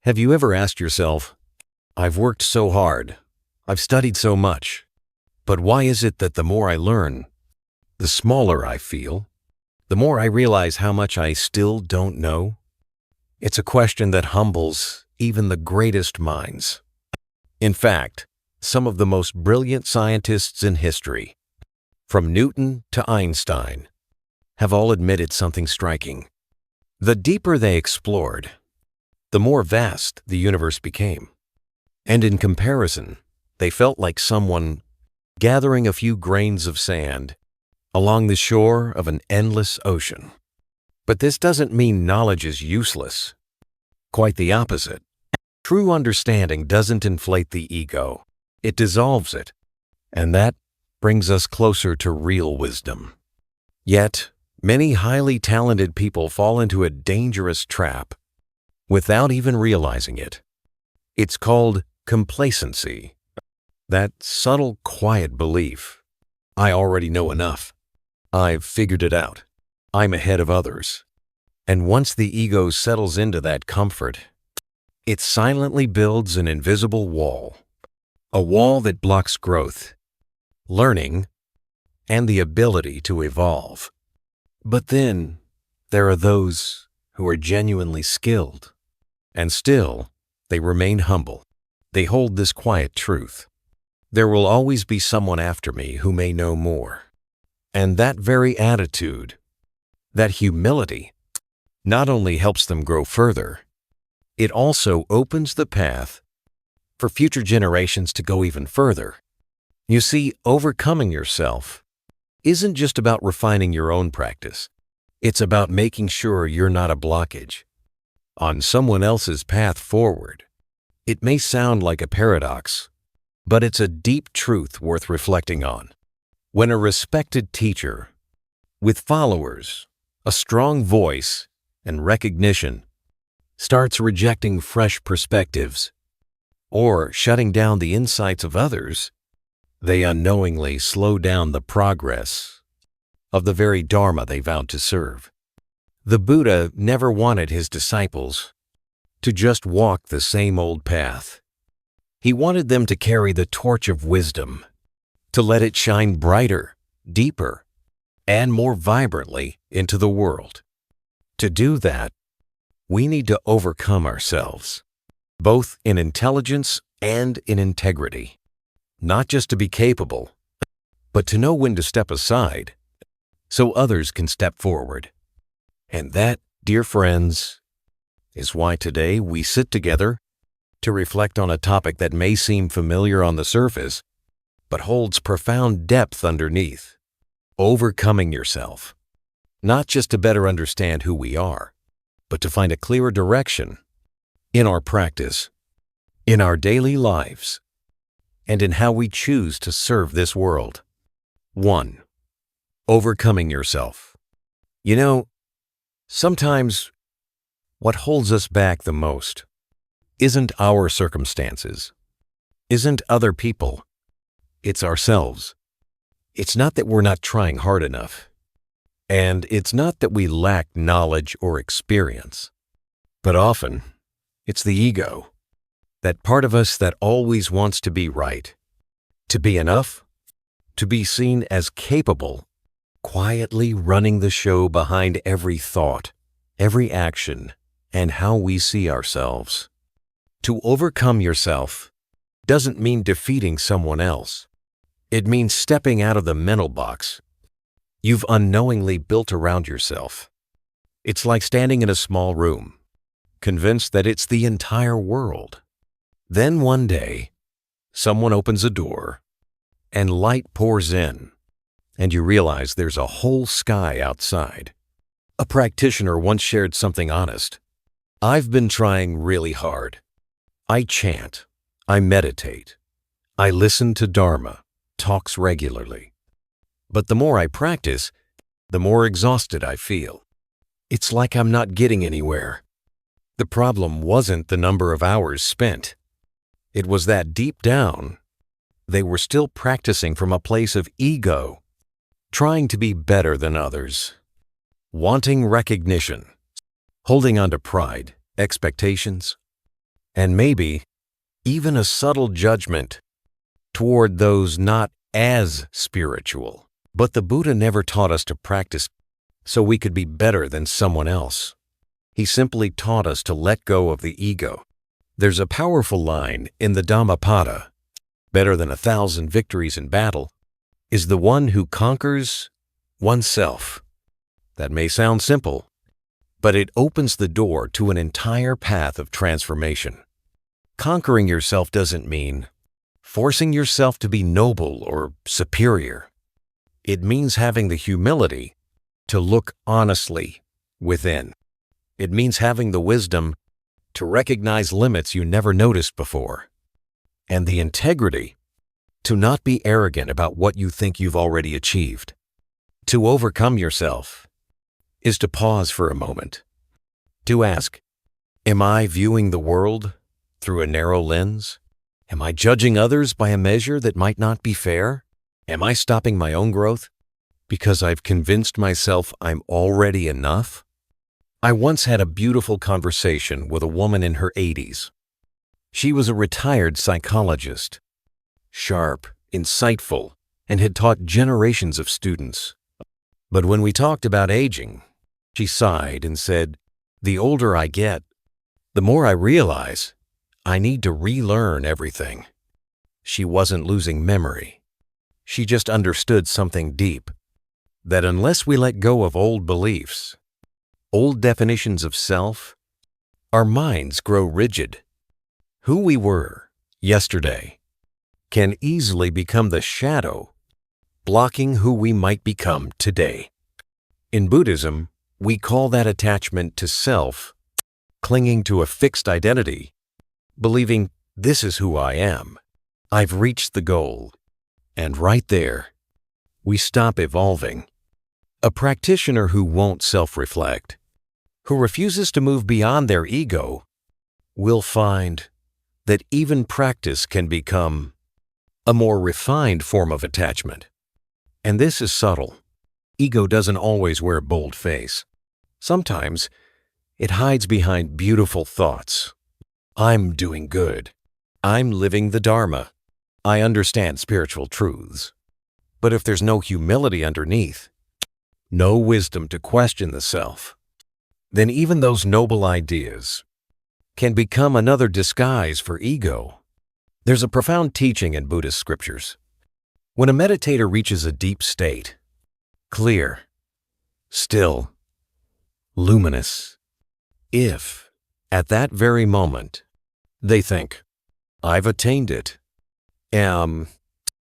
Have you ever asked yourself, I've worked so hard, I've studied so much, but why is it that the more I learn, the smaller I feel, the more I realize how much I still don't know? It's a question that humbles even the greatest minds. In fact, some of the most brilliant scientists in history, from Newton to Einstein, have all admitted something striking. The deeper they explored, the more vast the universe became. And in comparison, they felt like someone gathering a few grains of sand along the shore of an endless ocean. But this doesn't mean knowledge is useless. Quite the opposite. True understanding doesn't inflate the ego. It dissolves it. And that brings us closer to real wisdom. Yet, many highly talented people fall into a dangerous trap without even realizing it. It's called complacency. That subtle, quiet belief. I already know enough. I've figured it out. I'm ahead of others. And once the ego settles into that comfort, it silently builds an invisible wall. A wall that blocks growth, learning, and the ability to evolve. But then, there are those who are genuinely skilled, and still, they remain humble. They hold this quiet truth. There will always be someone after me who may know more. And that very attitude, that humility, not only helps them grow further, it also opens the path for future generations to go even further. You see, overcoming yourself isn't just about refining your own practice. It's about making sure you're not a blockage on someone else's path forward. It may sound like a paradox, but it's a deep truth worth reflecting on. When a respected teacher, with followers, a strong voice, and recognition, starts rejecting fresh perspectives or shutting down the insights of others, they unknowingly slow down the progress of the very Dharma they vowed to serve. The Buddha never wanted his disciples to just walk the same old path. He wanted them to carry the torch of wisdom, to let it shine brighter, deeper, and more vibrantly into the world. To do that, we need to overcome ourselves, both in intelligence and in integrity. Not just to be capable, but to know when to step aside so others can step forward. And that, dear friends, is why today we sit together to reflect on a topic that may seem familiar on the surface, but holds profound depth underneath. Overcoming yourself. Not just to better understand who we are, but to find a clearer direction in our practice, in our daily lives, and in how we choose to serve this world. 1. Overcoming yourself. You know, sometimes what holds us back the most isn't our circumstances, isn't other people, it's ourselves. It's not that we're not trying hard enough, and it's not that we lack knowledge or experience, but often it's the ego, that part of us that always wants to be right, to be enough, to be seen as capable, quietly running the show behind every thought, every action, and how we see ourselves. To overcome yourself doesn't mean defeating someone else. It means stepping out of the mental box you've unknowingly built around yourself. It's like standing in a small room, convinced that it's the entire world. Then one day, someone opens a door, and light pours in, and you realize there's a whole sky outside. A practitioner once shared something honest. I've been trying really hard. I chant, I meditate, I listen to Dharma talks regularly. But the more I practice, the more exhausted I feel. It's like I'm not getting anywhere. The problem wasn't the number of hours spent. It was that deep down, they were still practicing from a place of ego, trying to be better than others, wanting recognition, holding on to pride, expectations, and maybe even a subtle judgment toward those not as spiritual. But the Buddha never taught us to practice so we could be better than someone else. He simply taught us to let go of the ego. There's a powerful line in the Dhammapada: better than 1,000 victories in battle is the one who conquers oneself. That may sound simple, but it opens the door to an entire path of transformation. Conquering yourself doesn't mean forcing yourself to be noble or superior. It means having the humility to look honestly within. It means having the wisdom to recognize limits you never noticed before, and the integrity to not be arrogant about what you think you've already achieved. To overcome yourself is to pause for a moment, to ask, am I viewing the world through a narrow lens? Am I judging others by a measure that might not be fair? Am I stopping my own growth because I've convinced myself I'm already enough? I once had a beautiful conversation with a woman in her 80s. She was a retired psychologist, sharp, insightful, and had taught generations of students. But when we talked about aging, she sighed and said, "The older I get, the more I realize I need to relearn everything." She wasn't losing memory. She just understood something deep, that unless we let go of old beliefs, old definitions of self, our minds grow rigid. Who we were yesterday can easily become the shadow blocking who we might become today. In Buddhism, we call that attachment to self, clinging to a fixed identity, believing this is who I am. I've reached the goal. And right there, we stop evolving. A practitioner who won't self-reflect, who refuses to move beyond their ego, will find that even practice can become a more refined form of attachment. And this is subtle. Ego doesn't always wear a bold face. Sometimes it hides behind beautiful thoughts. I'm doing good. I'm living the Dharma. I understand spiritual truths. But if there's no humility underneath, no wisdom to question the self, then even those noble ideas can become another disguise for ego. There's a profound teaching in Buddhist scriptures. When a meditator reaches a deep state, clear, still, luminous, if, at that very moment, they think, I've attained it, the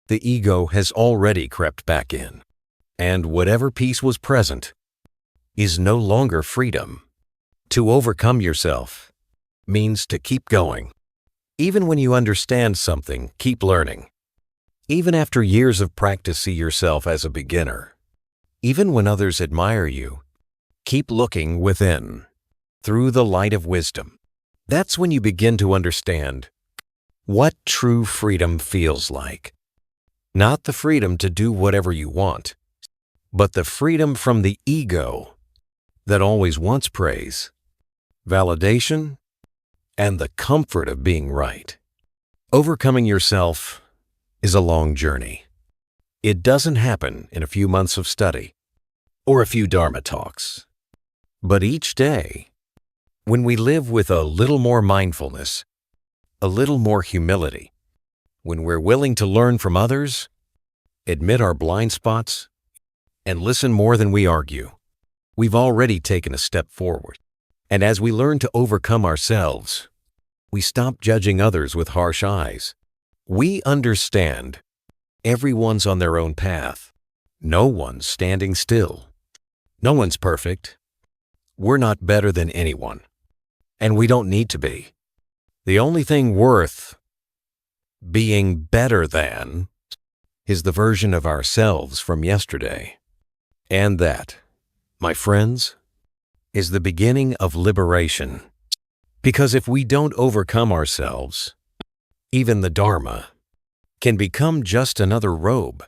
ego has already crept back in, and whatever peace was present is no longer freedom. To overcome yourself means to keep going. Even when you understand something, keep learning. Even after years of practice, see yourself as a beginner. Even when others admire you, keep looking within, through the light of wisdom. That's when you begin to understand what true freedom feels like. Not the freedom to do whatever you want, but the freedom from the ego that always wants praise, validation, and the comfort of being right. Overcoming yourself is a long journey. It doesn't happen in a few months of study or a few Dharma talks. But each day, when we live with a little more mindfulness, a little more humility, when we're willing to learn from others, admit our blind spots, and listen more than we argue, we've already taken a step forward. And as we learn to overcome ourselves, we stop judging others with harsh eyes. We understand everyone's on their own path. No one's standing still. No one's perfect. We're not better than anyone, and we don't need to be. The only thing worth being better than is the version of ourselves from yesterday. And that, my friends, is the beginning of liberation. Because if we don't overcome ourselves, even the Dharma can become just another robe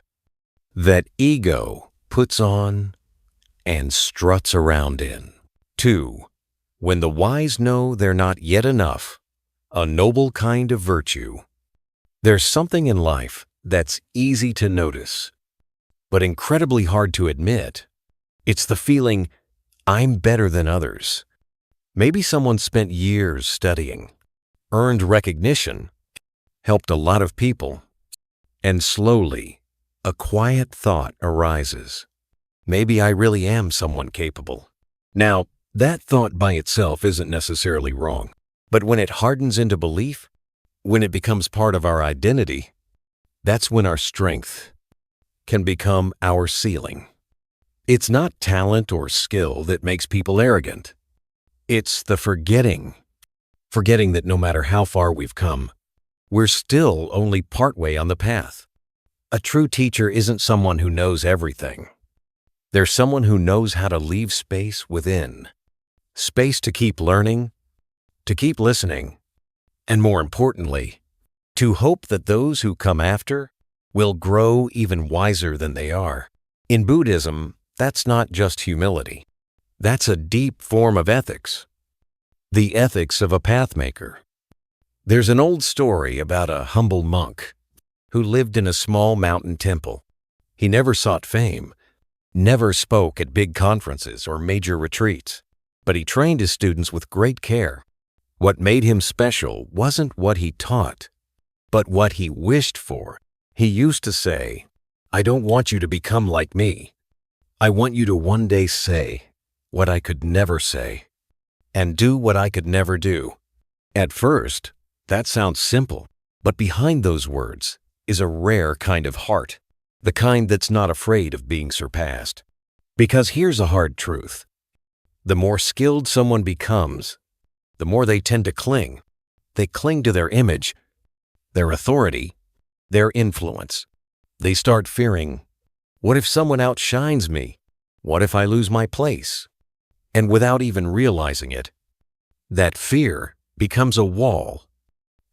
that ego puts on and struts around in. 2. When the wise know they're not yet enough, a noble kind of virtue. There's something in life that's easy to notice, but incredibly hard to admit. It's the feeling, I'm better than others. Maybe someone spent years studying, earned recognition, helped a lot of people, and slowly, a quiet thought arises. Maybe I really am someone capable. Now, that thought by itself isn't necessarily wrong, but when it hardens into belief, when it becomes part of our identity, that's when our strength can become our ceiling. It's not talent or skill that makes people arrogant. It's the forgetting that no matter how far we've come, we're still only partway on the path. A true teacher isn't someone who knows everything. They're someone who knows how to leave space within. Space to keep learning, to keep listening, and more importantly, to hope that those who come after will grow even wiser than they are. In Buddhism, that's not just humility. That's a deep form of ethics. The ethics of a pathmaker. There's an old story about a humble monk who lived in a small mountain temple. He never sought fame, never spoke at big conferences or major retreats, but he trained his students with great care. What made him special wasn't what he taught, but what he wished for. He used to say, I don't want you to become like me. I want you to one day say what I could never say, and do what I could never do. At first, that sounds simple, but behind those words is a rare kind of heart, the kind that's not afraid of being surpassed. Because here's a hard truth. The more skilled someone becomes, the more they tend to cling. They cling to their image, their authority, their influence. They start fearing, what if someone outshines me? What if I lose my place? And without even realizing it, that fear becomes a wall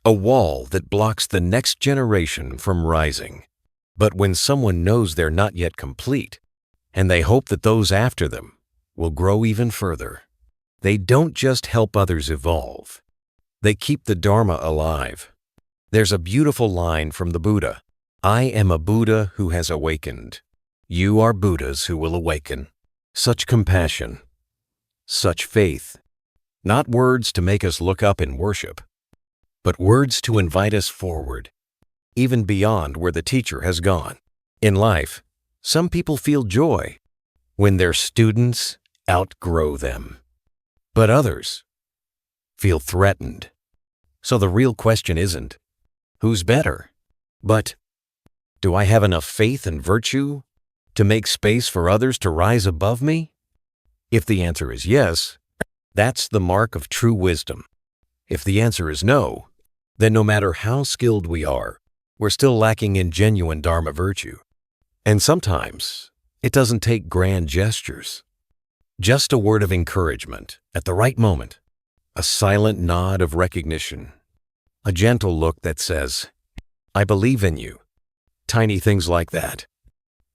that blocks the next generation from rising. But when someone knows they're not yet complete, and they hope that those after them will grow even further, they don't just help others evolve. They keep the Dharma alive. There's a beautiful line from the Buddha. I am a Buddha who has awakened. You are Buddhas who will awaken. Such compassion, such faith. Not words to make us look up in worship, but words to invite us forward, even beyond where the teacher has gone. In life, some people feel joy when their students outgrow them, but others feel threatened. So the real question isn't, who's better? But, do I have enough faith and virtue to make space for others to rise above me? If the answer is yes, that's the mark of true wisdom. If the answer is no, then no matter how skilled we are, we're still lacking in genuine Dharma virtue. And sometimes, it doesn't take grand gestures. Just a word of encouragement at the right moment, a silent nod of recognition, a gentle look that says, I believe in you. Tiny things like that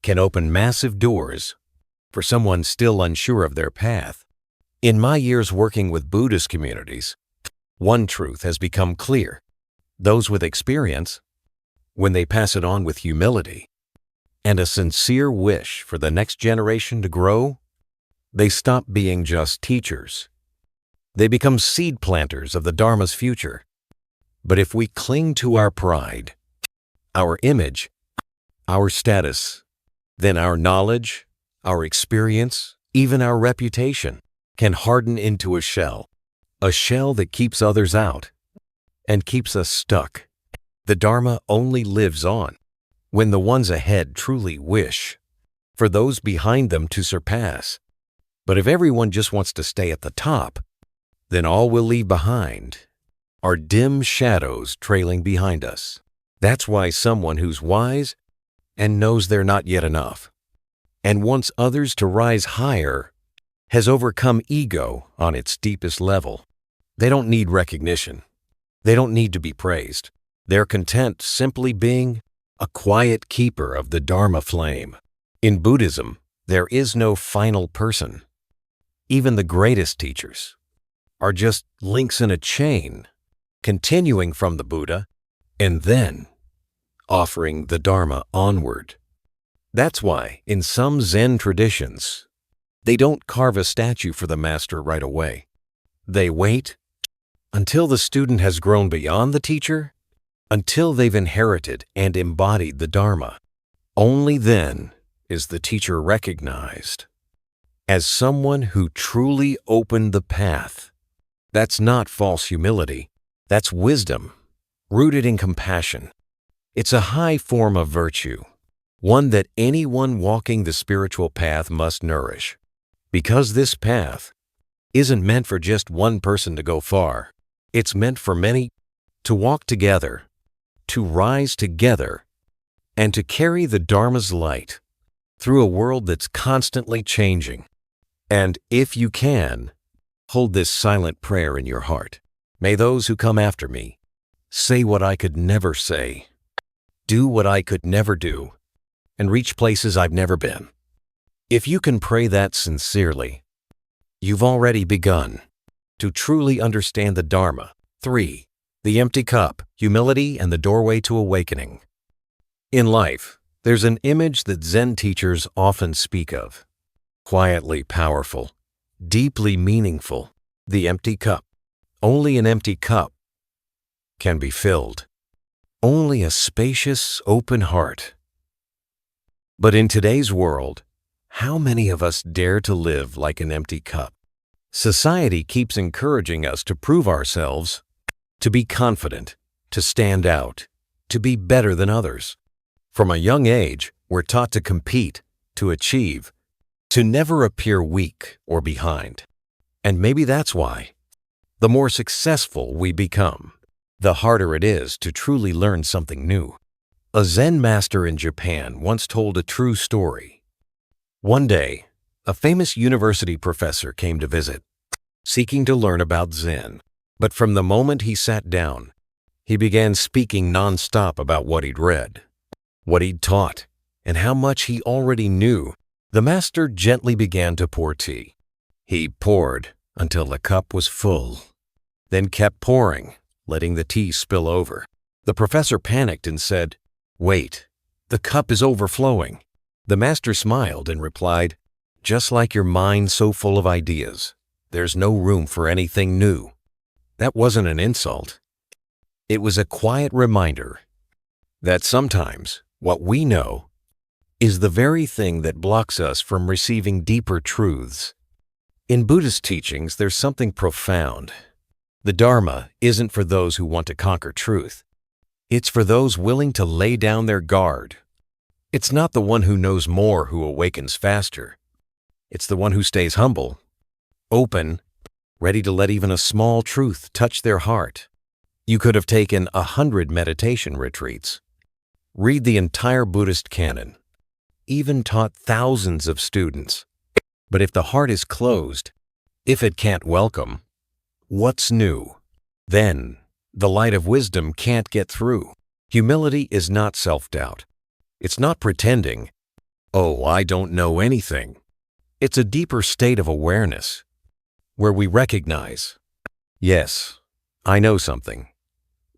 can open massive doors for someone still unsure of their path. In my years working with Buddhist communities, one truth has become clear. Those with experience, when they pass it on with humility and a sincere wish for the next generation to grow, they stop being just teachers. They become seed planters of the Dharma's future. But if we cling to our pride, our image, our status, then our knowledge, our experience, even our reputation can harden into a shell that keeps others out and keeps us stuck. The Dharma only lives on when the ones ahead truly wish for those behind them to surpass. But if everyone just wants to stay at the top, then all we'll leave behind are dim shadows trailing behind us. That's why someone who's wise and knows they're not yet enough and wants others to rise higher has overcome ego on its deepest level. They don't need recognition. They don't need to be praised. They're content simply being a quiet keeper of the Dharma flame. In Buddhism, there is no final person. Even the greatest teachers are just links in a chain continuing from the Buddha, and then offering the Dharma onward. That's why, in some Zen traditions, they don't carve a statue for the master right away. They wait until the student has grown beyond the teacher, until they've inherited and embodied the Dharma. Only then is the teacher recognized as someone who truly opened the path. That's not false humility. That's wisdom, rooted in compassion. It's a high form of virtue, one that anyone walking the spiritual path must nourish. Because this path isn't meant for just one person to go far. It's meant for many to walk together, to rise together, and to carry the Dharma's light through a world that's constantly changing. And if you can, hold this silent prayer in your heart. May those who come after me say what I could never say, do what I could never do, and reach places I've never been. If you can pray that sincerely, you've already begun to truly understand the Dharma. 3. The empty cup, humility and the doorway to awakening. In life, there's an image that Zen teachers often speak of. Quietly powerful, deeply meaningful, the empty cup. Only an empty cup can be filled. Only a spacious, open heart. But in today's world, how many of us dare to live like an empty cup? Society keeps encouraging us to prove ourselves, to be confident, to stand out, to be better than others. From a young age, we're taught to compete, to achieve, to never appear weak or behind. And maybe that's why, the more successful we become, the harder it is to truly learn something new. A Zen master in Japan once told a true story. One day, a famous university professor came to visit, seeking to learn about Zen. But from the moment he sat down, he began speaking nonstop about what he'd read, what he'd taught, and how much he already knew. The master gently began to pour tea. He poured until the cup was full, then kept pouring, letting the tea spill over. The professor panicked and said, "Wait, the cup is overflowing." The master smiled and replied, "Just like your mind so full of ideas, there's no room for anything new." That wasn't an insult. It was a quiet reminder that sometimes what we know is the very thing that blocks us from receiving deeper truths. In Buddhist teachings, there's something profound. The Dharma isn't for those who want to conquer truth. It's for those willing to lay down their guard. It's not the one who knows more who awakens faster. It's the one who stays humble, open, ready to let even a small truth touch their heart. You could have taken 100 meditation retreats, read the entire Buddhist canon, even taught thousands of students. But if the heart is closed, if it can't welcome, what's new? Then the light of wisdom can't get through. Humility is not self-doubt. It's not pretending, "Oh, I don't know anything." It's a deeper state of awareness, where we recognize, yes, I know something,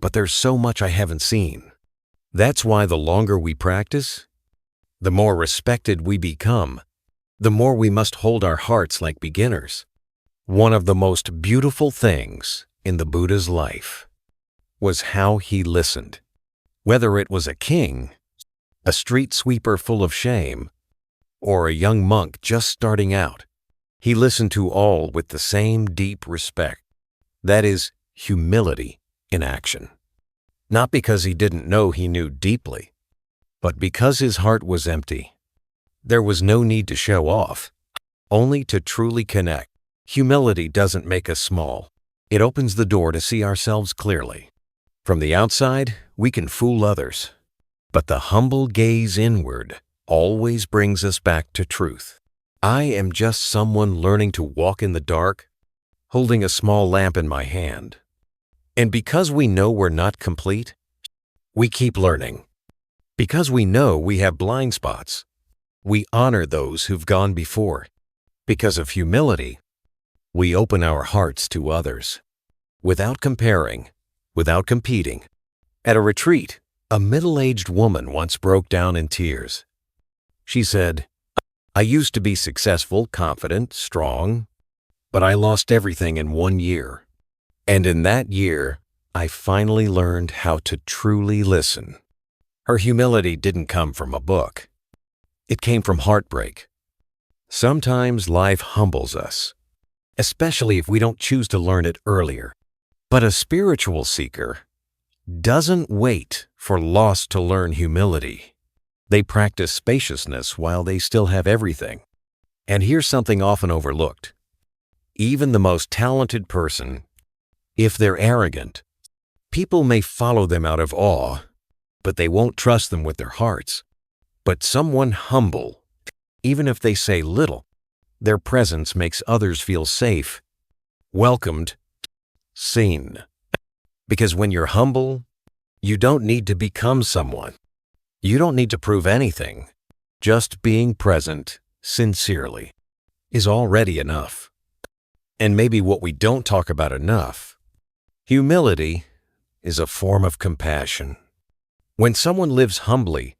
but there's so much I haven't seen. That's why the longer we practice, the more respected we become, the more we must hold our hearts like beginners. One of the most beautiful things in the Buddha's life was how he listened. Whether it was a king, a street sweeper full of shame, or a young monk just starting out, he listened to all with the same deep respect. That is humility in action. Not because he didn't know he knew deeply, but because his heart was empty. There was no need to show off, only to truly connect. Humility doesn't make us small. It opens the door to see ourselves clearly. From the outside, we can fool others, but the humble gaze inward always brings us back to truth. I am just someone learning to walk in the dark, holding a small lamp in my hand. And because we know we're not complete, we keep learning. Because we know we have blind spots, we honor those who've gone before. Because of humility, we open our hearts to others, without comparing, without competing. At a retreat, a middle-aged woman once broke down in tears. She said, "I used to be successful, confident, strong, but I lost everything in 1 year. And in that year, I finally learned how to truly listen." Her humility didn't come from a book. It came from heartbreak. Sometimes life humbles us, especially if we don't choose to learn it earlier. But a spiritual seeker doesn't wait for loss to learn humility. They practice spaciousness while they still have everything. And here's something often overlooked. Even the most talented person, if they're arrogant, people may follow them out of awe, but they won't trust them with their hearts. But someone humble, even if they say little, their presence makes others feel safe, welcomed, seen. Because when you're humble, you don't need to become someone. You don't need to prove anything. Just being present, sincerely, is already enough. And maybe what we don't talk about enough, humility is a form of compassion. When someone lives humbly,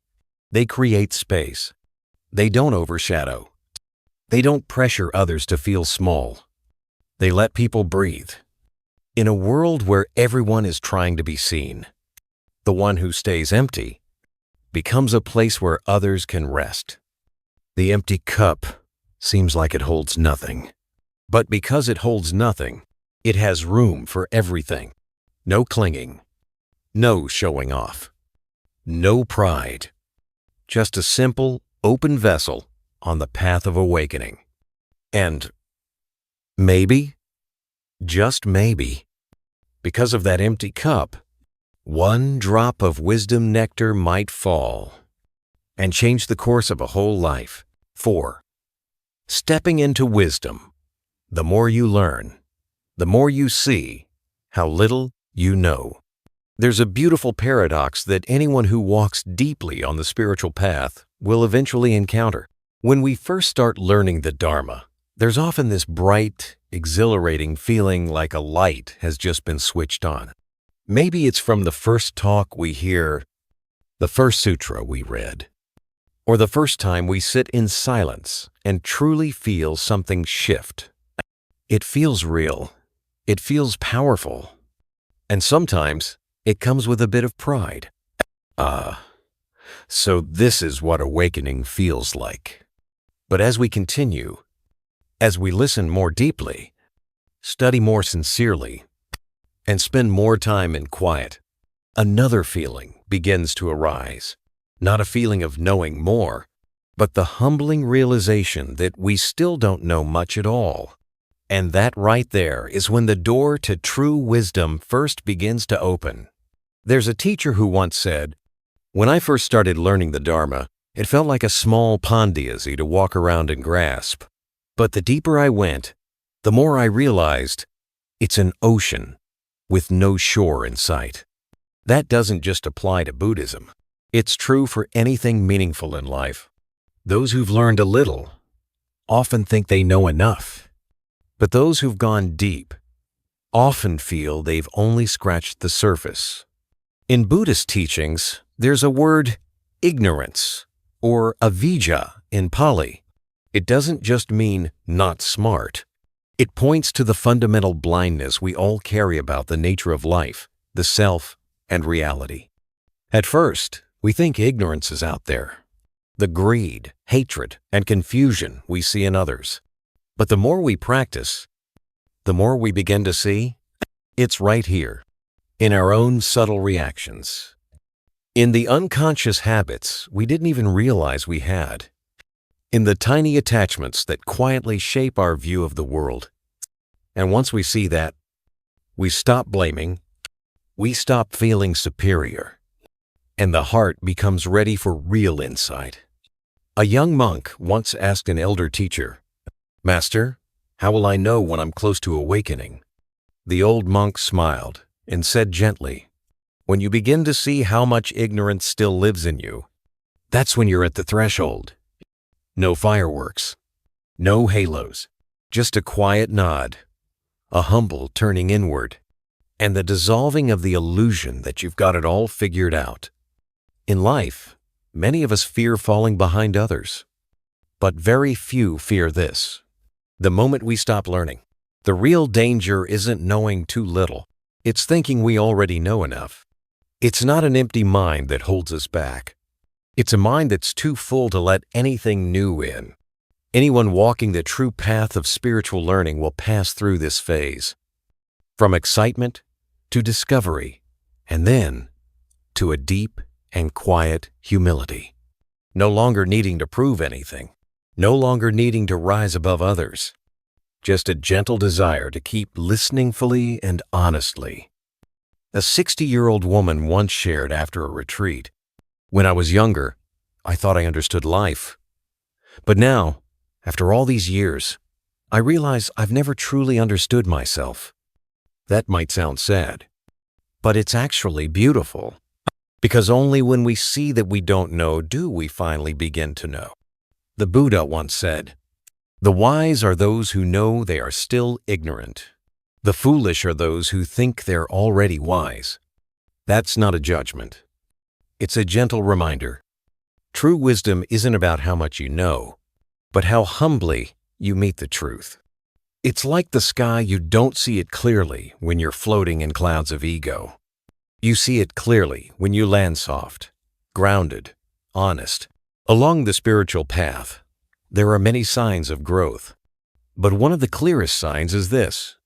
they create space. They don't overshadow. They don't pressure others to feel small. They let people breathe. In a world where everyone is trying to be seen, the one who stays empty becomes a place where others can rest. The empty cup seems like it holds nothing. But because it holds nothing, it has room for everything. No clinging. No showing off. No pride. Just a simple, open vessel on the path of awakening. And maybe, just maybe, because of that empty cup, one drop of wisdom nectar might fall and change the course of a whole life. 4. Stepping into wisdom. The more you learn, the more you see how little you know. There's a beautiful paradox that anyone who walks deeply on the spiritual path will eventually encounter. When we first start learning the Dharma, there's often this bright, exhilarating feeling like a light has just been switched on. Maybe it's from the first talk we hear, the first sutra we read, or the first time we sit in silence and truly feel something shift. It feels real. It feels powerful. And sometimes it comes with a bit of pride. So this is what awakening feels like. But as we continue, as we listen more deeply, study more sincerely, and spend more time in quiet, another feeling begins to arise. Not a feeling of knowing more, but the humbling realization that we still don't know much at all. And that right there is when the door to true wisdom first begins to open. There's a teacher who once said, "When I first started learning the Dharma, it felt like a small pondiazi to walk around and grasp. But the deeper I went, the more I realized it's an ocean with no shore in sight." That doesn't just apply to Buddhism. It's true for anything meaningful in life. Those who've learned a little often think they know enough. But those who've gone deep often feel they've only scratched the surface. In Buddhist teachings, there's a word, ignorance, or avijja in Pali. It doesn't just mean not smart. It points to the fundamental blindness we all carry about the nature of life, the self, and reality. At first, we think ignorance is out there, the greed, hatred, and confusion we see in others. But the more we practice, the more we begin to see it's right here, in our own subtle reactions, in the unconscious habits we didn't even realize we had, in the tiny attachments that quietly shape our view of the world. And once we see that, we stop blaming, we stop feeling superior, and the heart becomes ready for real insight. A young monk once asked an elder teacher, "Master, how will I know when I'm close to awakening?" The old monk smiled and said gently, "When you begin to see how much ignorance still lives in you, that's when you're at the threshold. No fireworks, no halos, just a quiet nod, a humble turning inward. and the dissolving of the illusion that you've got it all figured out. In life, many of us fear falling behind others, but very few fear this: the moment we stop learning. The real danger isn't knowing too little. It's thinking we already know enough. It's not an empty mind that holds us back. It's a mind that's too full to let anything new in. Anyone walking the true path of spiritual learning will pass through this phase. From excitement to discovery, and then to a deep and quiet humility. No longer needing to prove anything. No longer needing to rise above others. Just a gentle desire to keep listening fully and honestly. A 60-year-old woman once shared after a retreat, "When I was younger, I thought I understood life. But now, after all these years, I realize I've never truly understood myself." That might sound sad, but it's actually beautiful. Because only when we see that we don't know do we finally begin to know. The Buddha once said, "The wise are those who know they are still ignorant. The foolish are those who think they're already wise." That's not a judgment. It's a gentle reminder. True wisdom isn't about how much you know, but how humbly you meet the truth. It's like the sky, you don't see it clearly when you're floating in clouds of ego. You see it clearly when you land soft, grounded, honest. Along the spiritual path, there are many signs of growth. But one of the clearest signs is this: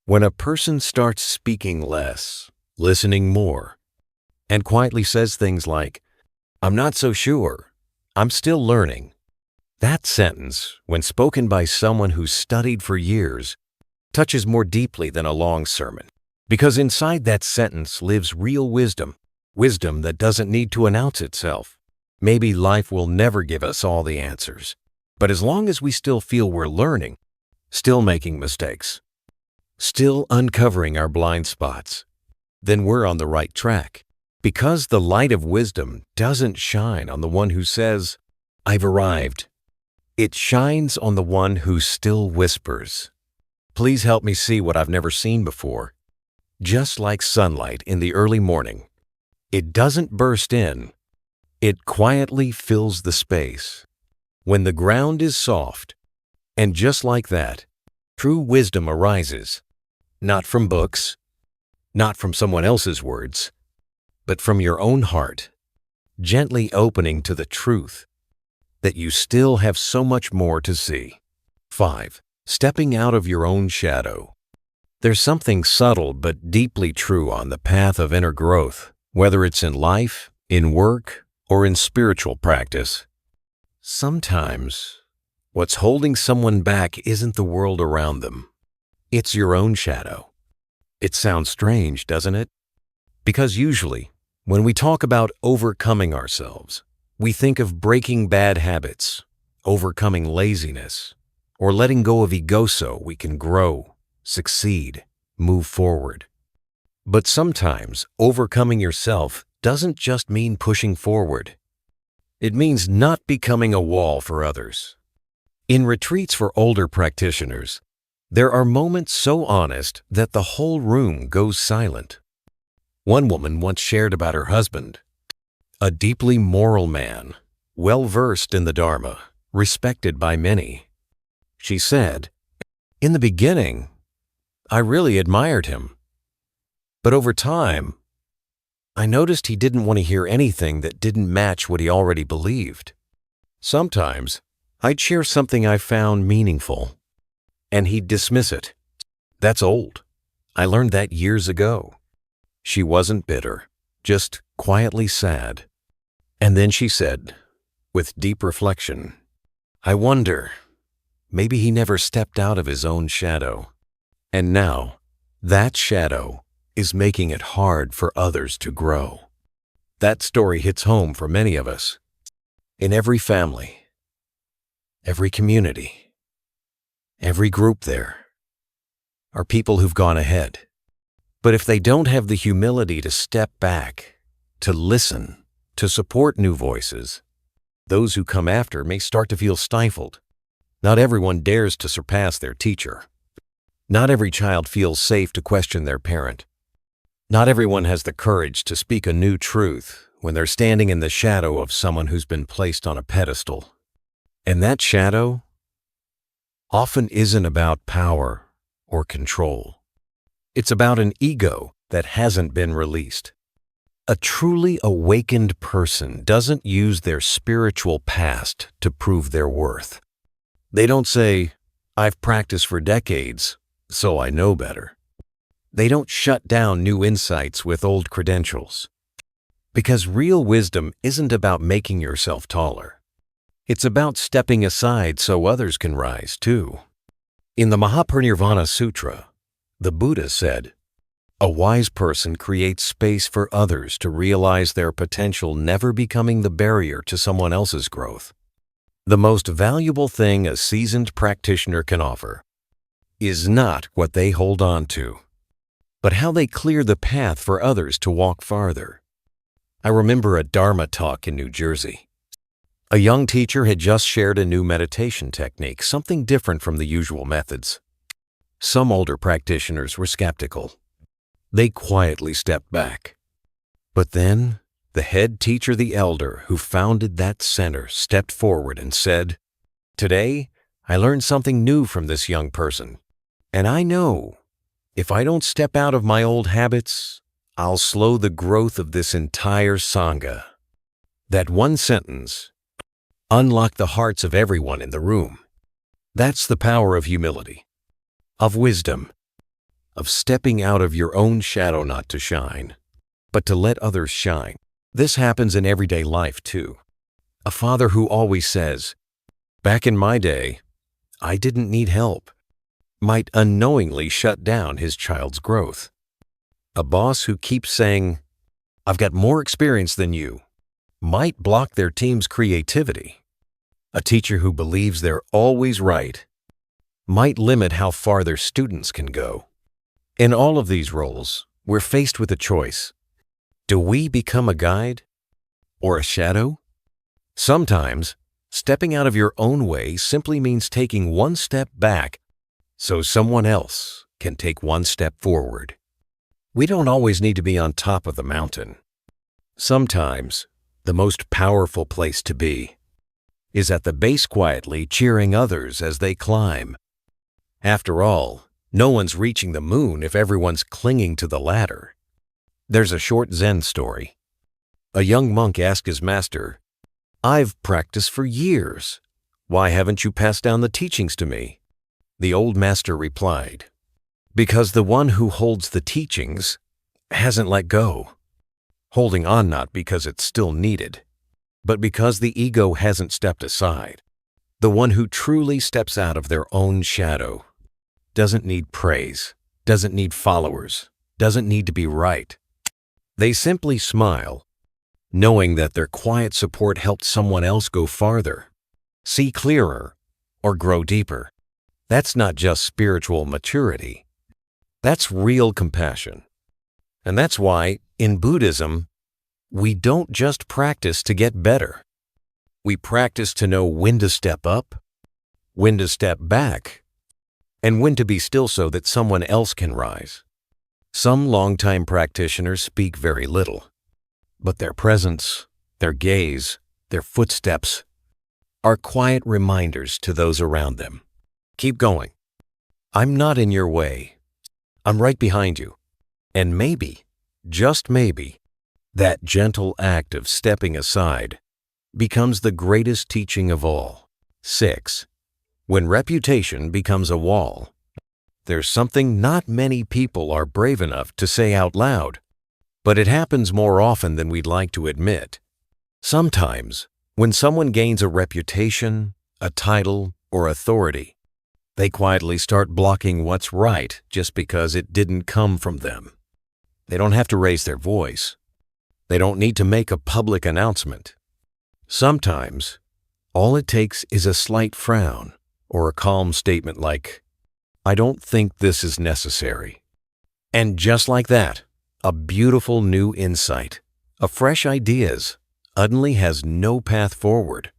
when a person starts speaking less, listening more, and quietly says things like, "I'm not so sure, I'm still learning." That sentence, when spoken by someone who's studied for years, touches more deeply than a long sermon. Because inside that sentence lives real wisdom, wisdom that doesn't need to announce itself. Maybe life will never give us all the answers, but as long as we still feel we're learning, still making mistakes, still uncovering our blind spots, then we're on the right track. Because the light of wisdom doesn't shine on the one who says, "I've arrived." It shines on the one who still whispers, "Please help me see what I've never seen before." Just like sunlight in the early morning, it doesn't burst in. It quietly fills the space. When the ground is soft, and just like that, true wisdom arises, not from books, not from someone else's words, but from your own heart, gently opening to the truth that you still have so much more to see. 5. Stepping out of your own shadow. There's something subtle but deeply true on the path of inner growth, whether it's in life, in work, or in spiritual practice. Sometimes, what's holding someone back isn't the world around them. It's your own shadow. It sounds strange, doesn't it? Because usually, when we talk about overcoming ourselves, we think of breaking bad habits, overcoming laziness, or letting go of ego so we can grow, succeed, move forward. But sometimes overcoming yourself doesn't just mean pushing forward. It means not becoming a wall for others. In retreats for older practitioners, there are moments so honest that the whole room goes silent. One woman once shared about her husband, a deeply moral man, well-versed in the Dharma, respected by many. She said, "In the beginning, I really admired him. But over time, I noticed he didn't want to hear anything that didn't match what he already believed. Sometimes, I'd share something I found meaningful, and he'd dismiss it. That's old. I learned that years ago." She wasn't bitter, just quietly sad. And then she said, with deep reflection, "I wonder, maybe he never stepped out of his own shadow. And now, that shadow is making it hard for others to grow." That story hits home for many of us. In every family, every community, every group there are people who've gone ahead. But if they don't have the humility to step back, to listen, to support new voices, those who come after may start to feel stifled. Not everyone dares to surpass their teacher. Not every child feels safe to question their parent. Not everyone has the courage to speak a new truth when they're standing in the shadow of someone who's been placed on a pedestal. And that shadow often isn't about power or control. It's about an ego that hasn't been released. A truly awakened person doesn't use their spiritual past to prove their worth. They don't say, "I've practiced for decades, so I know better." They don't shut down new insights with old credentials. Because real wisdom isn't about making yourself taller. It's about stepping aside so others can rise too. In the Mahaparinirvana Sutra, the Buddha said, "A wise person creates space for others to realize their potential, never becoming the barrier to someone else's growth." The most valuable thing a seasoned practitioner can offer is not what they hold on to, but how they clear the path for others to walk farther. I remember a Dharma talk in New Jersey. A young teacher had just shared a new meditation technique, something different from the usual methods. Some older practitioners were skeptical. They quietly stepped back. But then, the head teacher, the elder who founded that center, stepped forward and said, "Today, I learned something new from this young person. And I know, if I don't step out of my old habits, I'll slow the growth of this entire Sangha." That one sentence unlocked the hearts of everyone in the room. That's the power of humility, of wisdom, of stepping out of your own shadow, not to shine, but to let others shine. This happens in everyday life too. A father who always says, "Back in my day, I didn't need help," might unknowingly shut down his child's growth. A boss who keeps saying, "I've got more experience than you," might block their team's creativity. A teacher who believes they're always right might limit how far their students can go. In all of these roles, we're faced with a choice. Do we become a guide or a shadow? Sometimes, stepping out of your own way simply means taking one step back so someone else can take one step forward. We don't always need to be on top of the mountain. Sometimes, the most powerful place to be is at the base, quietly cheering others as they climb. After all, no one's reaching the moon if everyone's clinging to the ladder. There's a short Zen story. A young monk asked his master, "I've practiced for years. Why haven't you passed down the teachings to me?" The old master replied, "Because the one who holds the teachings hasn't let go." Holding on not because it's still needed, but because the ego hasn't stepped aside. The one who truly steps out of their own shadow doesn't need praise, doesn't need followers, doesn't need to be right. They simply smile, knowing that their quiet support helped someone else go farther, see clearer, or grow deeper. That's not just spiritual maturity. That's real compassion. And that's why, in Buddhism, we don't just practice to get better. We practice to know when to step up, when to step back, and when to be still so that someone else can rise. Some longtime practitioners speak very little, but their presence, their gaze, their footsteps are quiet reminders to those around them. Keep going. I'm not in your way. I'm right behind you. And maybe, just maybe, that gentle act of stepping aside becomes the greatest teaching of all. 6. When reputation becomes a wall. There's something not many people are brave enough to say out loud, but it happens more often than we'd like to admit. Sometimes, when someone gains a reputation, a title, or authority, they quietly start blocking what's right just because it didn't come from them. They don't have to raise their voice. They don't need to make a public announcement. Sometimes, all it takes is a slight frown or a calm statement like, "I don't think this is necessary." And just like that, a beautiful new insight, a fresh ideas, suddenly has no path forward.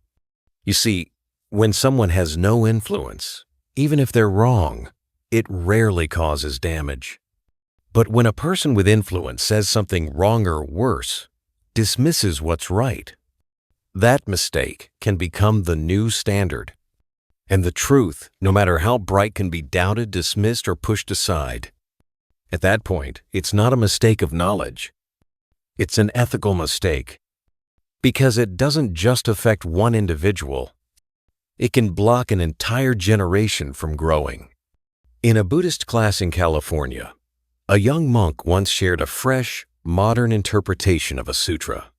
You see, when someone has no influence, even if they're wrong, it rarely causes damage. But when a person with influence says something wrong or worse, dismisses what's right, that mistake can become the new standard. And the truth, no matter how bright, can be doubted, dismissed, or pushed aside. At that point, it's not a mistake of knowledge. It's an ethical mistake. Because it doesn't just affect one individual. It can block an entire generation from growing. In a Buddhist class in California, a young monk once shared a fresh, modern interpretation of a sutra.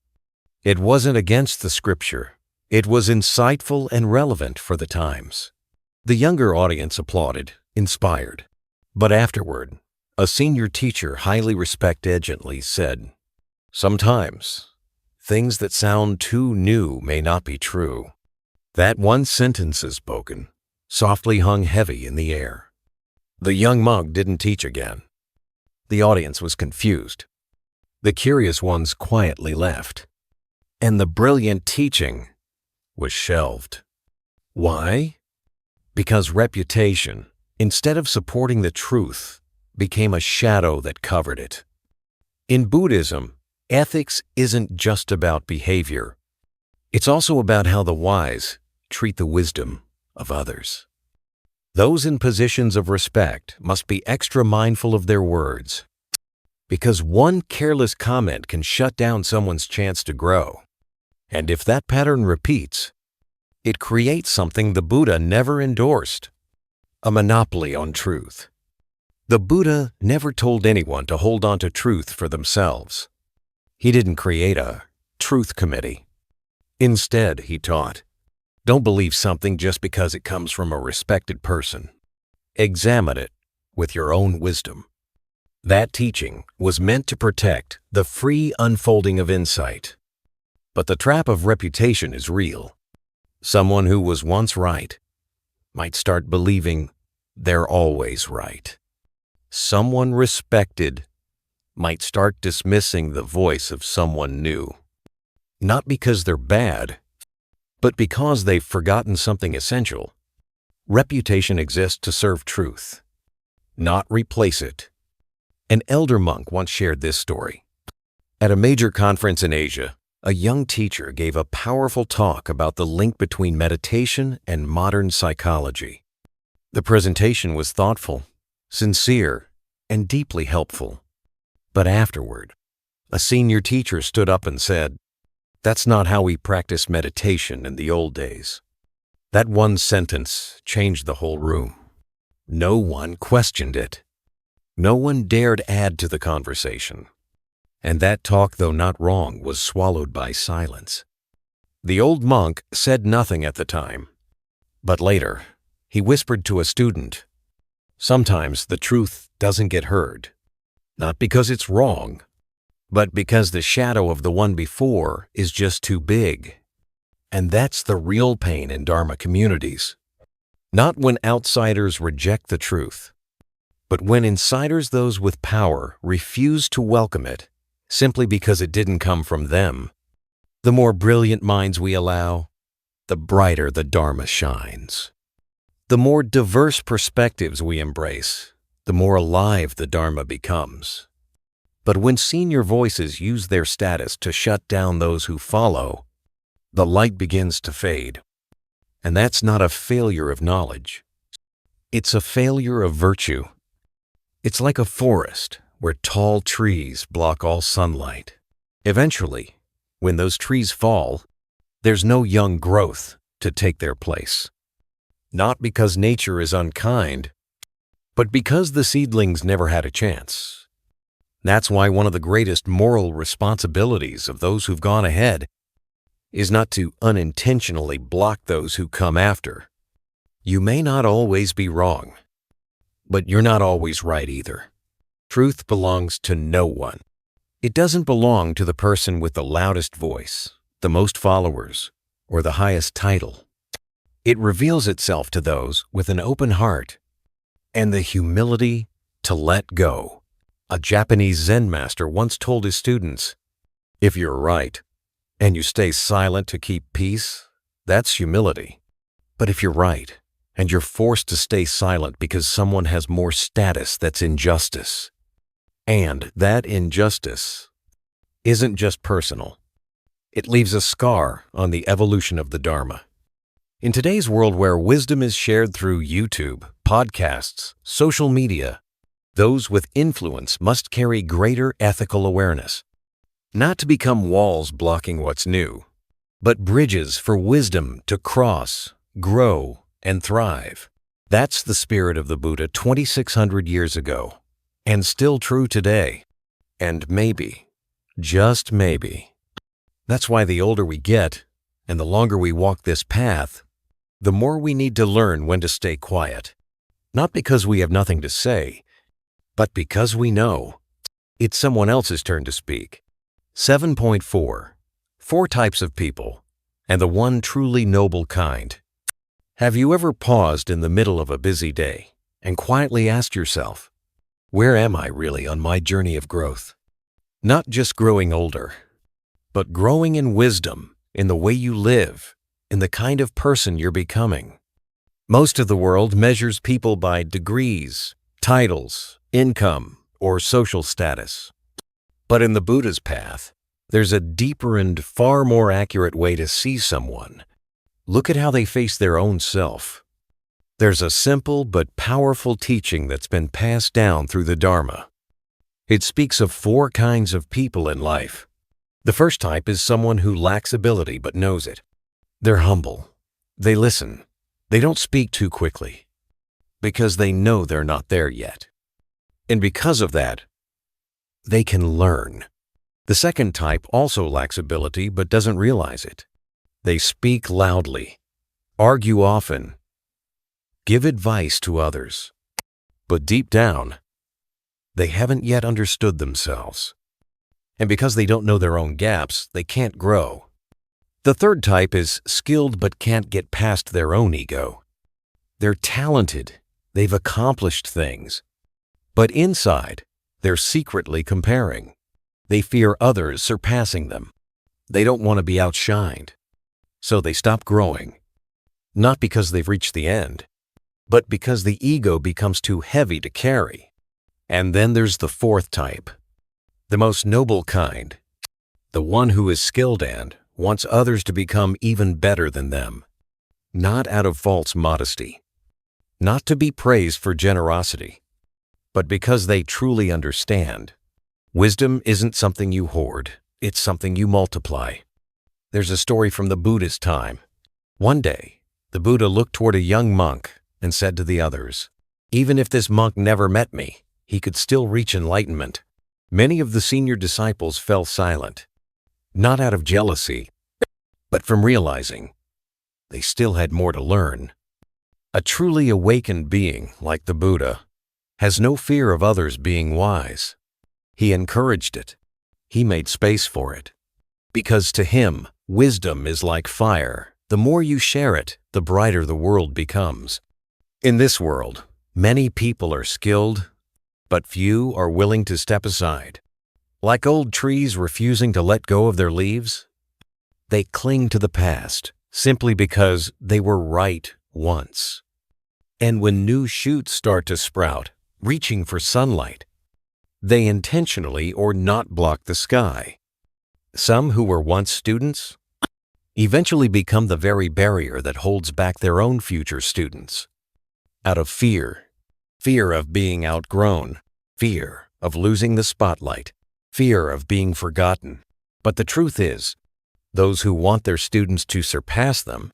It wasn't against the scripture. It was insightful and relevant for the times. The younger audience applauded, inspired. But afterward, a senior teacher highly respected gently said, "Sometimes, things that sound too new may not be true." That one sentence is spoken, softly hung heavy in the air. The young monk didn't teach again. The audience was confused. The curious ones quietly left. And the brilliant teaching was shelved. Why? Because reputation, instead of supporting the truth, became a shadow that covered it. In Buddhism, ethics isn't just about behavior. It's also about how the wise treat the wisdom of others. Those in positions of respect must be extra mindful of their words, because one careless comment can shut down someone's chance to grow. And if that pattern repeats, it creates something the Buddha never endorsed: a monopoly on truth. The Buddha never told anyone to hold on to truth for themselves. He didn't create a truth committee. Instead, he taught, don't believe something just because it comes from a respected person. Examine it with your own wisdom. That teaching was meant to protect the free unfolding of insight. But the trap of reputation is real. Someone who was once right might start believing they're always right. Someone respected might start dismissing the voice of someone new. Not because they're bad, but because they've forgotten something essential. Reputation exists to serve truth, not replace it. An elder monk once shared this story. At a major conference in Asia, a young teacher gave a powerful talk about the link between meditation and modern psychology. The presentation was thoughtful, sincere, and deeply helpful. But afterward, a senior teacher stood up and said, "That's not how we practiced meditation in the old days." That one sentence changed the whole room. No one questioned it. No one dared add to the conversation. And that talk, though not wrong, was swallowed by silence. The old monk said nothing at the time. But later, he whispered to a student, "Sometimes the truth doesn't get heard, not because it's wrong, but because the shadow of the one before is just too big." And that's the real pain in Dharma communities. Not when outsiders reject the truth, but when insiders, those with power, refuse to welcome it simply because it didn't come from them. The more brilliant minds we allow, the brighter the Dharma shines. The more diverse perspectives we embrace, the more alive the Dharma becomes. But when senior voices use their status to shut down those who follow, the light begins to fade. And that's not a failure of knowledge. It's a failure of virtue. It's like a forest where tall trees block all sunlight. Eventually, when those trees fall, there's no young growth to take their place. Not because nature is unkind, but because the seedlings never had a chance. That's why one of the greatest moral responsibilities of those who've gone ahead is not to unintentionally block those who come after. You may not always be wrong, but you're not always right either. Truth belongs to no one. It doesn't belong to the person with the loudest voice, the most followers, or the highest title. It reveals itself to those with an open heart and the humility to let go. A Japanese Zen master once told his students, "If you're right and you stay silent to keep peace, that's humility. But if you're right and you're forced to stay silent because someone has more status, that's injustice." And that injustice isn't just personal. It leaves a scar on the evolution of the Dharma. In today's world where wisdom is shared through YouTube, podcasts, social media, those with influence must carry greater ethical awareness, not to become walls blocking what's new, but bridges for wisdom to cross, grow, and thrive. That's the spirit of the Buddha 2,600 years ago, and still true today. And maybe, just maybe, that's why the older we get, and the longer we walk this path, the more we need to learn when to stay quiet. Not because we have nothing to say, but because we know it's someone else's turn to speak. 7.4. 4 types of people, and the one truly noble kind. Have you ever paused in the middle of a busy day and quietly asked yourself, where am I really on my journey of growth? Not just growing older, but growing in wisdom, in the way you live, in the kind of person you're becoming. Most of the world measures people by degrees, titles, income, or social status. But in the Buddha's path, there's a deeper and far more accurate way to see someone. Look at how they face their own self. There's a simple but powerful teaching that's been passed down through the Dharma. It speaks of 4 kinds of people in life. The first type is someone who lacks ability but knows it. They're humble. They listen. They don't speak too quickly, because they know they're not there yet. And because of that, they can learn. The second type also lacks ability but doesn't realize it. They speak loudly, argue often, give advice to others, but deep down, they haven't yet understood themselves. And because they don't know their own gaps, they can't grow. The third type is skilled but can't get past their own ego. They're talented, they've accomplished things, but inside, they're secretly comparing. They fear others surpassing them. They don't want to be outshined, so they stop growing. Not because they've reached the end, but because the ego becomes too heavy to carry. And then there's the fourth type, the most noble kind, the one who is skilled and wants others to become even better than them, not out of false modesty, not to be praised for generosity, but because they truly understand. Wisdom isn't something you hoard, it's something you multiply. There's a story from the Buddhist time. One day, the Buddha looked toward a young monk and said to the others, even if this monk never met me, he could still reach enlightenment. Many of the senior disciples fell silent, not out of jealousy, but from realizing they still had more to learn. A truly awakened being like the Buddha has no fear of others being wise. He encouraged it. He made space for it. Because to him, wisdom is like fire. The more you share it, the brighter the world becomes. In this world, many people are skilled, but few are willing to step aside. Like old trees refusing to let go of their leaves, they cling to the past simply because they were right once. And when new shoots start to sprout, reaching for sunlight, they intentionally or not block the sky. Some who were once students eventually become the very barrier that holds back their own future students. Out of fear of being outgrown, fear of losing the spotlight, fear of being forgotten. But the truth is, those who want their students to surpass them,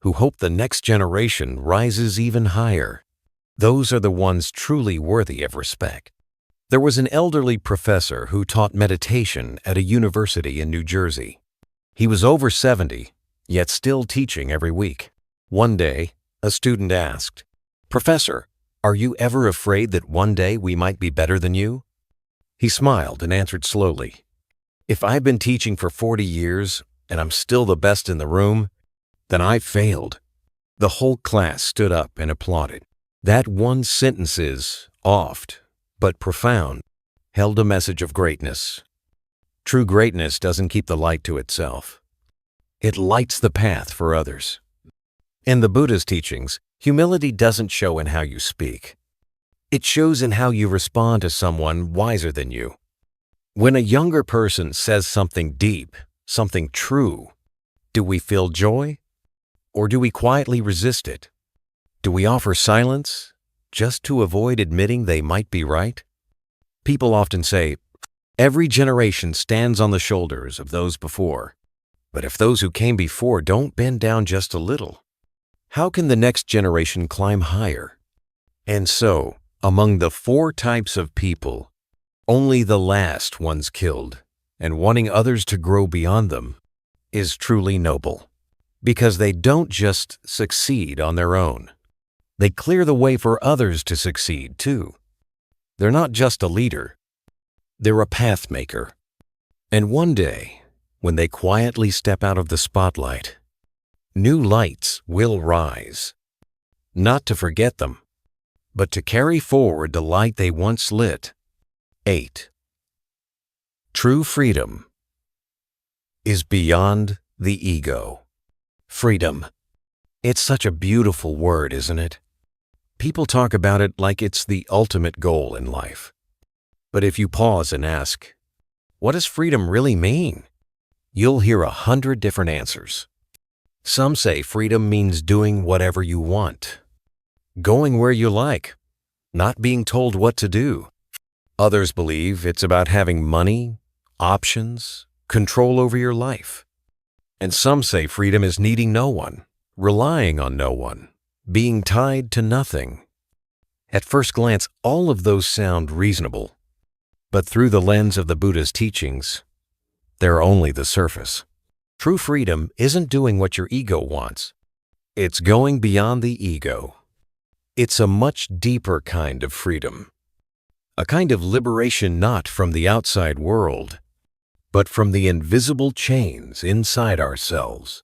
who hope the next generation rises even higher, those are the ones truly worthy of respect. There was an elderly professor who taught meditation at a university in New Jersey. He was over 70, yet still teaching every week. One day, a student asked, "Professor, are you ever afraid that one day we might be better than you?" He smiled and answered slowly, "If I've been teaching for 40 years and I'm still the best in the room, then I've failed." The whole class stood up and applauded. That one sentence is oft, but profound, held a message of greatness. True greatness doesn't keep the light to itself. It lights the path for others. In the Buddha's teachings, humility doesn't show in how you speak. It shows in how you respond to someone wiser than you. When a younger person says something deep, something true, do we feel joy? Or do we quietly resist it? Do we offer silence just to avoid admitting they might be right? People often say, every generation stands on the shoulders of those before. But if those who came before don't bend down just a little, how can the next generation climb higher? And so, among the 4 types of people, only the last ones killed and wanting others to grow beyond them is truly noble, because they don't just succeed on their own. They clear the way for others to succeed too. They're not just a leader, they're a path maker. And one day, when they quietly step out of the spotlight, new lights will rise, not to forget them, but to carry forward the light they once lit. 8. True freedom is beyond the ego. Freedom. It's such a beautiful word, isn't it? People talk about it like it's the ultimate goal in life. But if you pause and ask, what does freedom really mean? You'll hear 100 different answers. Some say freedom means doing whatever you want, going where you like, not being told what to do. Others believe it's about having money, options, control over your life. And some say freedom is needing no one, relying on no one, being tied to nothing. At first glance, all of those sound reasonable. But through the lens of the Buddha's teachings, they're only the surface. True freedom isn't doing what your ego wants. It's going beyond the ego. It's a much deeper kind of freedom. A kind of liberation not from the outside world, but from the invisible chains inside ourselves.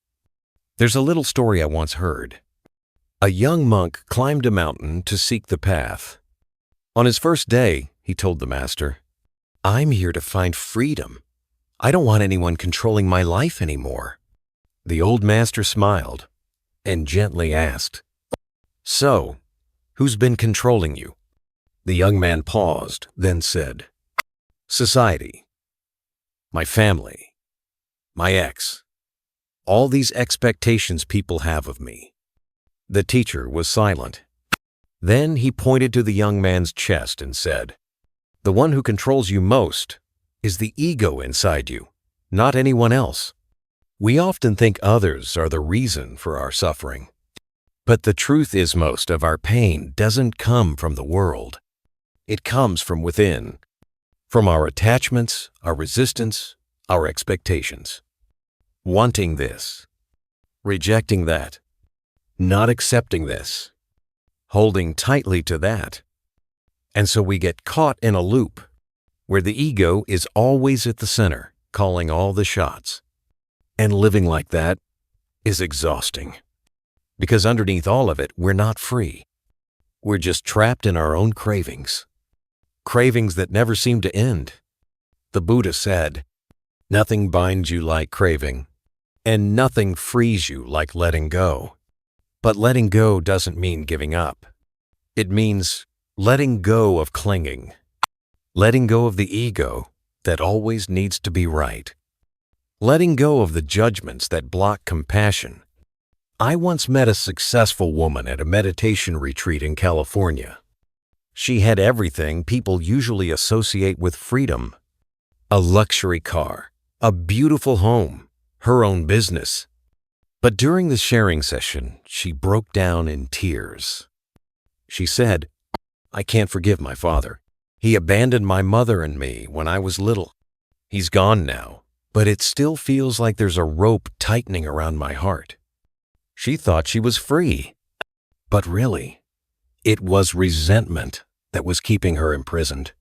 There's a little story I once heard. A young monk climbed a mountain to seek the path. On his first day, he told the master, "I'm here to find freedom. I don't want anyone controlling my life anymore." The old master smiled and gently asked, "So, who's been controlling you?" The young man paused, then said, "Society, my family, my ex, all these expectations people have of me." The teacher was silent. Then he pointed to the young man's chest and said, "The one who controls you most is the ego inside you, not anyone else. We often think others are the reason for our suffering. But the truth is most of our pain doesn't come from the world. It comes from within, from our attachments, our resistance, our expectations. Wanting this, rejecting that, not accepting this, holding tightly to that. And so we get caught in a loop where the ego is always at the center, calling all the shots. And living like that is exhausting. Because underneath all of it, we're not free. We're just trapped in our own cravings. Cravings that never seem to end. The Buddha said, "Nothing binds you like craving, and nothing frees you like letting go." But letting go doesn't mean giving up. It means letting go of clinging. Letting go of the ego that always needs to be right. Letting go of the judgments that block compassion. I once met a successful woman at a meditation retreat in California. She had everything people usually associate with freedom. A luxury car, a beautiful home, her own business. But during the sharing session, she broke down in tears. She said, "I can't forgive my father. He abandoned my mother and me when I was little. He's gone now, but it still feels like there's a rope tightening around my heart." She thought she was free. But really, it was resentment that was keeping her imprisoned.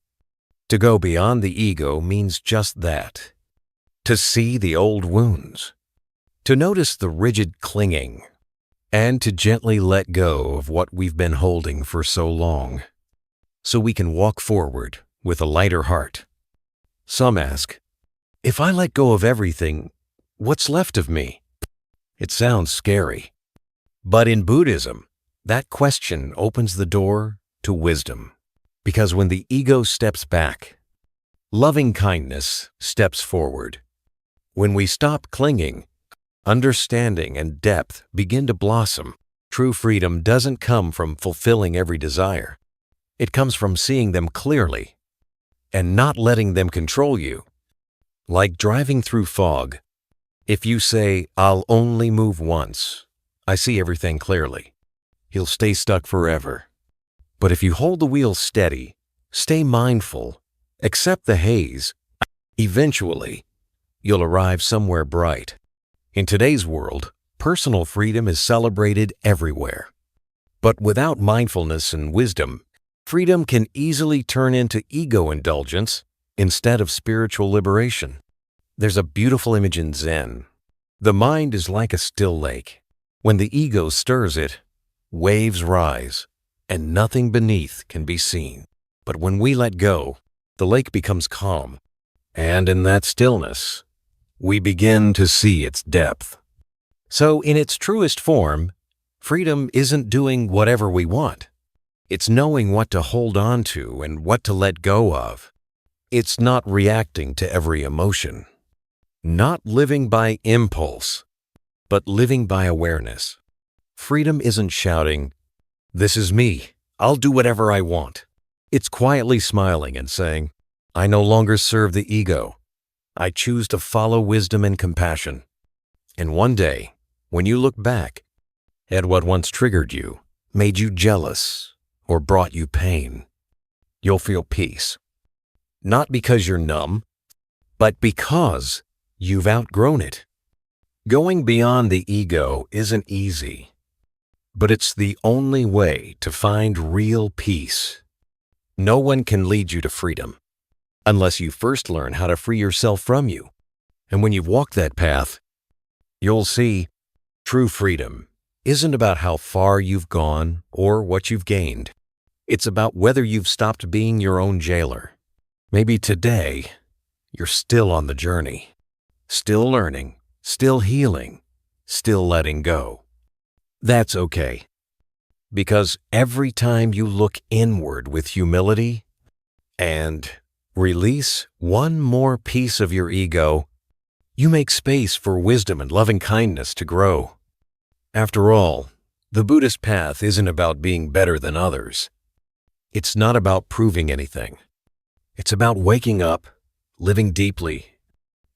To go beyond the ego means just that. To see the old wounds. To notice the rigid clinging. And to gently let go of what we've been holding for so long. So we can walk forward with a lighter heart. Some ask, if I let go of everything, what's left of me? It sounds scary. But in Buddhism, that question opens the door to wisdom. Because when the ego steps back, loving kindness steps forward. When we stop clinging, understanding and depth begin to blossom. True freedom doesn't come from fulfilling every desire. It comes from seeing them clearly and not letting them control you. Like driving through fog. If you say, "I'll only move once, I see everything clearly," you'll stay stuck forever. But if you hold the wheel steady, stay mindful, accept the haze, eventually, you'll arrive somewhere bright. In today's world, personal freedom is celebrated everywhere. But without mindfulness and wisdom, freedom can easily turn into ego indulgence instead of spiritual liberation. There's a beautiful image in Zen. The mind is like a still lake. When the ego stirs it, waves rise, and nothing beneath can be seen. But when we let go, the lake becomes calm, and in that stillness, we begin to see its depth. So in its truest form, freedom isn't doing whatever we want. It's knowing what to hold on to and what to let go of. It's not reacting to every emotion. Not living by impulse, but living by awareness. Freedom isn't shouting, "This is me, I'll do whatever I want." It's quietly smiling and saying, "I no longer serve the ego. I choose to follow wisdom and compassion." And one day, when you look back at what once triggered you, made you jealous, or brought you pain, you'll feel peace. Not because you're numb, but because you've outgrown it. Going beyond the ego isn't easy, but it's the only way to find real peace. No one can lead you to freedom unless you first learn how to free yourself from you. And when you've walked that path, you'll see true freedom isn't about how far you've gone or what you've gained. It's about whether you've stopped being your own jailer. Maybe today, you're still on the journey. Still learning, still healing, still letting go. That's okay. Because every time you look inward with humility and release one more piece of your ego, you make space for wisdom and loving kindness to grow. After all, the Buddhist path isn't about being better than others. It's not about proving anything. It's about waking up, living deeply,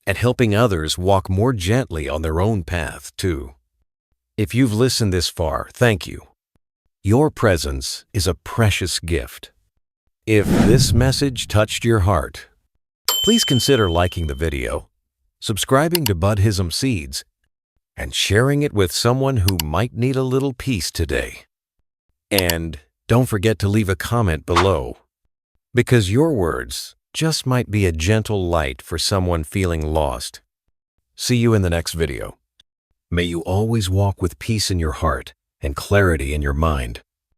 and helping others walk more gently on their own path, too. If you've listened this far, thank you. Your presence is a precious gift. If this message touched your heart, please consider liking the video, subscribing to Buddhism Seeds, and sharing it with someone who might need a little peace today. And don't forget to leave a comment below, because your words just might be a gentle light for someone feeling lost. See you in the next video. May you always walk with peace in your heart and clarity in your mind.